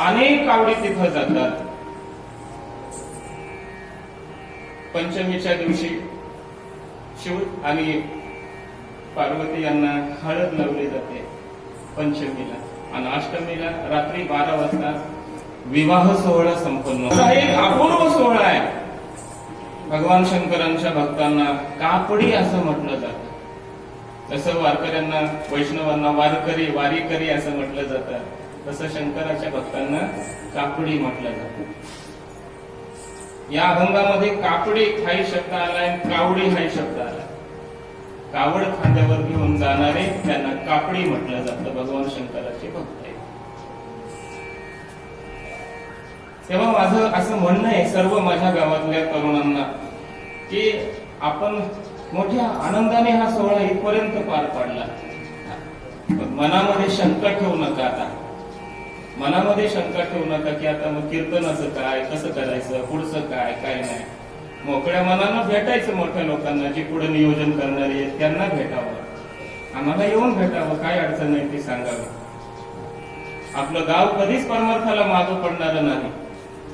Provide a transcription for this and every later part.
अनेक आवडी तिथं जातात. पंचमीच्या दिवशी शिव आणि पार्वती यांना हळद लावली जाते पंचमीला, आणि अष्टमीला रात्री 12 वाजता विवाह सोहळा संपन्न. हा एक अपूर्व सोहळा आहे. भगवान शंकरांच्या भक्तांना कापडी असं म्हटलं जातं. जसं वारकऱ्यांना वैष्णवांना वारीकरी असं म्हटलं जातं, तसं शंकराच्या भक्तांना कापडी म्हटलं जातं. या अभंगामध्ये कापडी हाही शब्द आलाय, कावडी हाही शब्द आलाय. कावड खांद्यावर घेऊन जाणारे त्यांना कापडी म्हटलं जातं. भगवान शंकराचे भक्त आहे. तेव्हा माझं असं म्हणणं आहे सर्व माझ्या गावातल्या तरुणांना की आपण मोठ्या आनंदाने हा सोहळा इथपर्यंत पार पाडला. मनामध्ये शंका ठेवू नका. आता मनामध्ये शंका ठेवू नका की आता मग कीर्तनाचं काय, कसं करायचं, पुढचं काय, काय नाही. मोकळ्या मनानं भेटायचं मोठ्या लोकांना, जी पुढे नियोजन करणारी आहेत त्यांना भेटावं, आम्हाला येऊन भेटावं, काय अडचण नाही ती सांगावी. आपलं गाव कधीच परमार्थाला मागं पडणार नाही.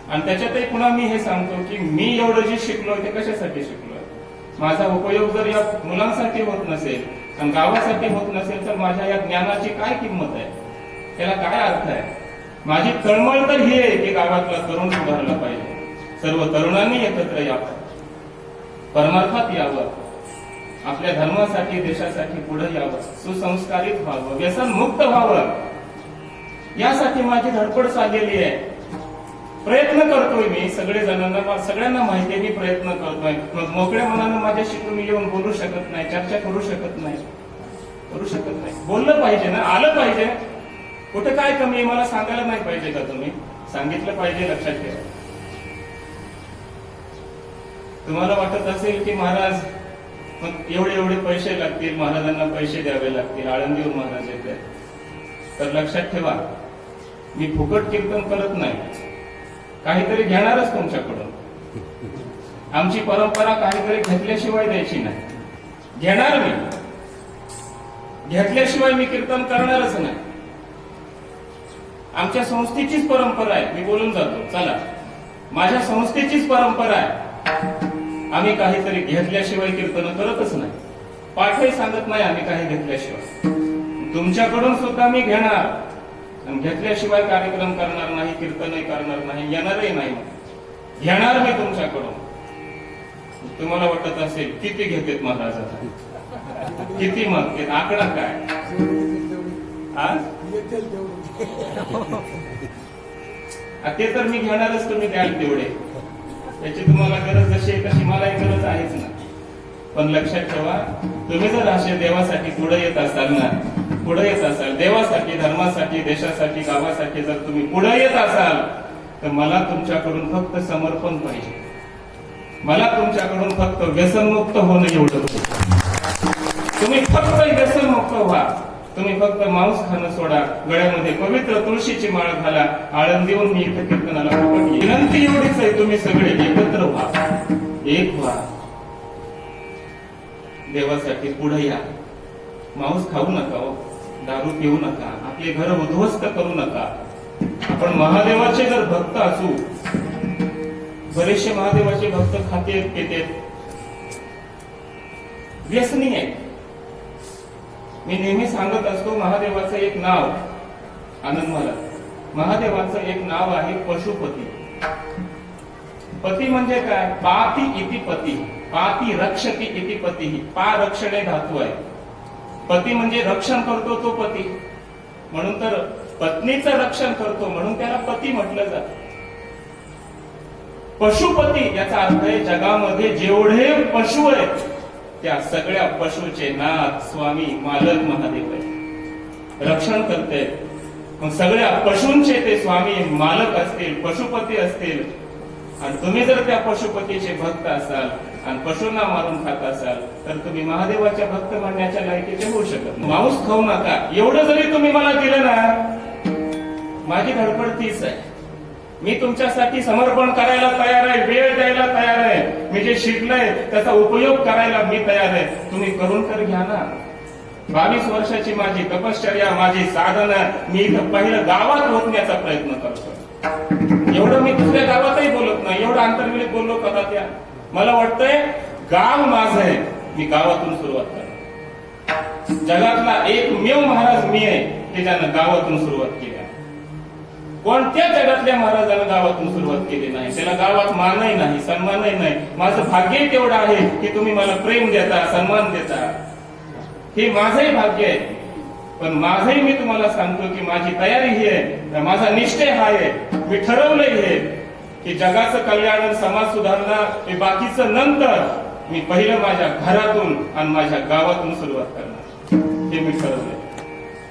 आणि त्याच्यातही पुन्हा मी हे सांगतो की मी एवढं जे शिकलोय ते कशासाठी शिकलोय. माझा उपयोग जर या मुलांसाठी होत नसेल आणि गावासाठी होत नसेल तर माझ्या या ज्ञानाची काय किंमत आहे, त्याला काय अर्थ आहे. माझी तळमळ तर ही आहे की गावातला तरुण सुधारला पाहिजे. सर्व तरुणांनी एकत्र यावं, परमार्थात यावं, आपल्या धर्मासाठी देशासाठी पुढे यावं, सुसंस्कारित व्हावं, व्यसनमुक्त व्हावं. यासाठी माझी धडपड चाललेली आहे. प्रयत्न करतोय मी. सगळ्यांना माहिती आहे मी प्रयत्न करतोय. मग मोकळ्या मनानं माझ्याशी तुम्ही येऊन बोलू शकत नाही, चर्चा करू शकत नाही, बोललं पाहिजे ना, आलं पाहिजे. कुठे काय कमी आहे मला सांगायला नाही पाहिजे का तुम्ही? सांगितलं पाहिजे. लक्षात ठेवा. तुम्हाला वाटत असेल की महाराज मग एवढे पैसे लागतील, महाराजांना पैसे द्यावे लागतील, आळंदीवर महाराज येते, तर लक्षात ठेवा मी फुकट कीर्तन करत नाही. काहीतरी घेणारच तुमच्याकडून. आमची परंपरा काहीतरी घेतल्याशिवाय द्यायची नाही. घेणार मी, घेतल्याशिवाय मी कीर्तन करणारच नाही. आमच्या संस्थेचीच परंपरा आहे. मी बोलून जातो, चला माझ्या संस्थेचीच परंपरा आहे. आम्ही काहीतरी घेतल्याशिवाय कीर्तन करतच नाही. पाठही सांगत नाही आम्ही काही घेतल्याशिवाय. तुमच्याकडून सुद्धा मी घेणार, घेतल्याशिवाय कार्यक्रम करणार नाही, कीर्तनही करणार नाही, येणारही नाही. घेणार मी तुमच्याकडून. तुम्हाला वाटत असेल किती घेतात महाराज, किती मागतात, आकडा काय? ते तर मी घेणारच, तुम्ही द्याल तेवढे. त्याची तुम्हाला गरज जशी आहे तशी मलाही गरज आहेच ना. पण लक्षात ठेवा, तुम्ही जर असे देवासाठी पुढे येत असाल ना, पुढे येत असाल देवासाठी, धर्मासाठी, देशासाठी, गावासाठी जर तुम्ही पुढे येत असाल तर मला तुमच्याकडून फक्त समर्पण पाहिजे. मला तुमच्याकडून फक्त व्यसनमुक्त होणं एवढं. तुम्ही फक्त व्यसनमुक्त व्हा. तुम्ही फक्त मांस खाणं सोडा, गळ्यामध्ये पवित्र तुळशीची माळ घाला. आळंदीहून मी इथं कीर्तनाला विनंती एवढीच आहे, तुम्ही सगळे एकत्र व्हा, एक व्हा. देवासाठी पुढे या. मांस खाऊ नका, दारू पिऊ नका, आपले घर उद्ध्वस्त करू नका. आपण महादेवाचे जर भक्त असू, बरेचसे महादेवाचे भक्त खातेत, पितेत, व्यसनी आहेत. मी नेहमी सांगत असतो महादेवाचं एक नाव, आनंद मला, महादेवाचं एक नाव आहे पशुपती. पती म्हणजे काय? पाती इति पती, पाती रक्षती इति पती. पा रक्षणे धातू आहे. पती म्हणजे रक्षण करतो तो पती, म्हणून तर पत्नीचं रक्षण करतो म्हणून त्याला पती म्हटलं जातं. पशुपती याचा अर्थ आहे जगामध्ये जेवढे पशु आहेत त्या सगळ्या पशुचे नाथ, स्वामी, मालक महादेव आहे, रक्षण करते. मग सगळ्या पशूंचे ते स्वामी, मालक असतील, पशुपती असतील. आणि तुम्ही जर त्या पशुपतीचे भक्त असाल आणि पशूंना मारून खात असाल तर तुम्ही महादेवाच्या भक्त म्हणण्याच्या लायकीचे होऊ शकत नाही. मांस खाऊ नका एवढं जरी तुम्ही मला दिलं ना, माझी धडपड तीच आहे. मी तुमच्यासाठी समर्पण करायला तयार आहे, वेळ द्यायला तयार आहे. मी जे शिकलंय त्याचा उपयोग करायला मी तयार आहे. तुम्ही करून तर घ्या ना. 22 वर्षाची माझी तपश्चर्या, माझी साधना मी इथं पहिलं गावात रोखण्याचा प्रयत्न करतो. एवढं मी दुसऱ्या गावातही बोलत नाही, एवढं अंतर्मिलित बोललो कदा त्या. मला वाटतंय गाव माझं आहे, मी गावातून सुरुवात करतो. जगातला एकमेव महाराज मी आहे की ज्यानं गावातून सुरुवात केली. कोणत्या जगातल्या महाराजानं गावातून सुरुवात केली नाही. त्याला गावात मानही नाही, सन्मानही नाही. माझं भाग्यही तेवढं आहे की तुम्ही मला प्रेम देता, सन्मान देता. हे माझंही भाग्य आहे. पण माझंही मी तुम्हाला सांगतो की माझी तयारी ही आहे, माझा निश्चय हा आहे, मी ठरवलंय हे की जगाचं कल्याण आणि समाज सुधारणा हे बाकीचं नंतर, मी पहिलं माझ्या घरातून आणि माझ्या गावातून सुरुवात करणार, हे मी ठरवलंय.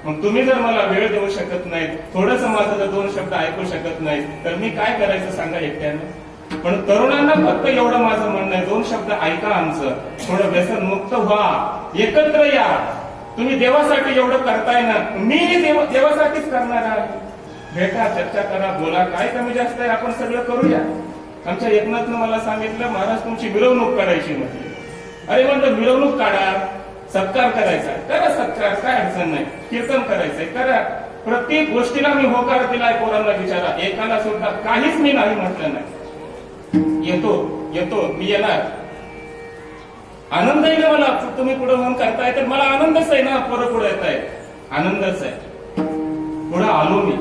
मग तुम्ही जर मला वेळ देऊ शकत नाही, थोडस माझं जर 2 शब्द ऐकू शकत नाही, तर मी काय करायचं सांगा एकट्यानं. पण तरुणांना फक्त एवढं माझं म्हणणं आहे, 2 शब्द ऐका आमचं, थोडं व्यसन मुक्त व्हा, एकत्र या. तुम्ही देवासाठी एवढं करताय ना, मी देवासाठीच करणार आहे. भेटा, चर्चा करा, बोला, काय कमी जास्त आहे आपण सगळं करूया. आमच्या एकनाथनं मला सांगितलं, महाराज तुमची मिरवणूक काढायची म्हटली. अरे म्हणलं मिरवणूक काढा, सत्कार करायचा करा, सत्कार काय अडचण नाही, कीर्तन करायचंय करा, प्रत्येक गोष्टीला मी होकार दिलाय. पोरांना विचारा, एकाला सुद्धा काहीच मी नाही म्हटलं नाही. येतो मी येणार. आनंद आहे ना मला, तुम्ही पुढे म्हणून करताय तर मला आनंदच आहे ना. पोरं पुढे येत आहे, आनंदच आहे. पुढे आलो मी,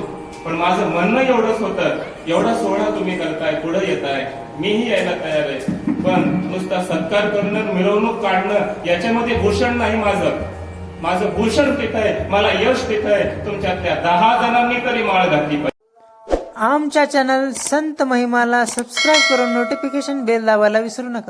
पण माझं म्हणणं एवढंच होतं, एवढा सोहळा तुम्ही करताय, पुढे येताय, मीही यायला तयार आहे. पण नुसता सत्कार करणं, मिरवणूक काढणं याच्यामध्ये भूषण नाही माझं. माझं भूषण तिथं आहे, मला यश तिथं आहे. तुमच्यातल्या 10 जणांनी तरी माळ घातली पाहिजे. आमच्या चॅनल संत महिमाला सबस्क्राईब करून नोटिफिकेशन बेल दाबायला विसरू नका.